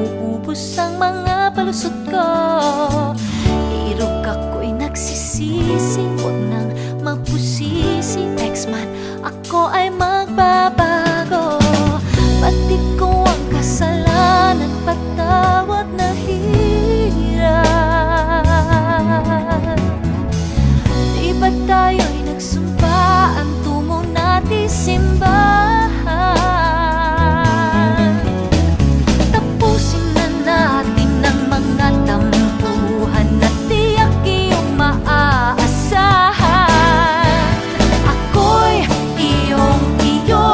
nauubos ang mga palusot ko. Irog ako'y nagsisisi, huwag nang magpusisi. X-man, ako ay magbabago. Batid ko ang kasalanan, patawad na hirap. Di ba tayo'y nagsumpa, ang tungo natin simbahan? Tapusin na natin ang mga tampuhan na tiyak iyong maaasahan. Ako'y iyong-iyo,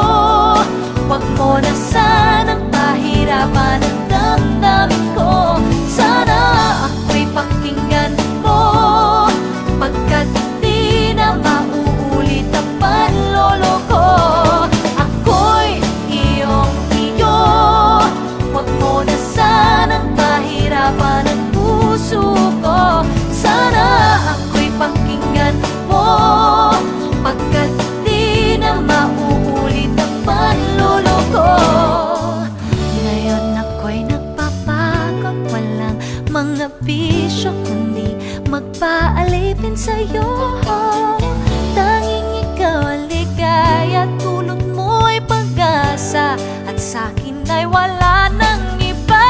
huwag mo na sanang pahirapan ang damdamin ko. Sana ako'y pakinggan mo, pagkat di na mauulit ang panloloko. Ako'y iyong-iyo, huwag mo na sanang pahirapan ang puso ko. Sana ako'y pakinggan mo, pagkat di na mauulit ang panloloko. Ngayon ako'y nagpapagod, walang mga bisyo, kundi magpaalipin sa'yo. Tanging ikaw ang ligaya, tulot mo'y pag-asa, at sa'kin ay wala nang iba.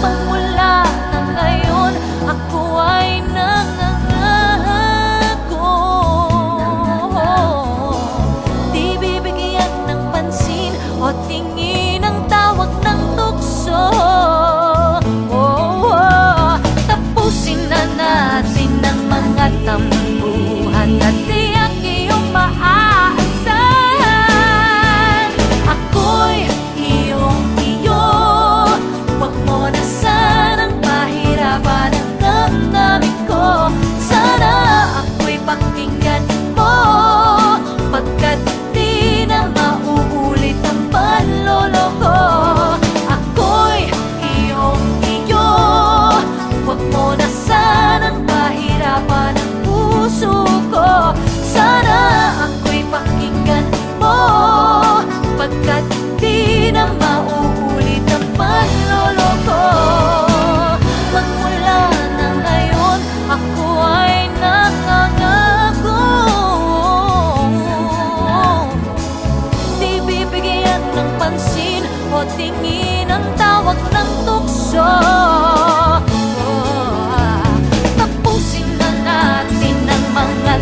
Magmula na ngayon, ako ay nangangako. Di bibigyan ng pansin o tingin ang tawag ng tukso. Tapusin na natin ang mga tampuhan at tiyak iyong maaasahan. Ako'y iyong-iyo, huwag mo na sanang pahirapan ang damdamin ko. Sana ako'y pakinggan mo, pagkat di na mauulit ang panloloko. Ako'y iyong-iyo, huwag mo na sanang pahirapan ang puso ko. Sana ako'y pakinggan mo, pagkat di na mauulit ang panloloko. Magmula na ngayon, ako ay nangangako. Di bibigyan ng pansin o tingin ang tawag ng tukso. Tapusin na natin ang mga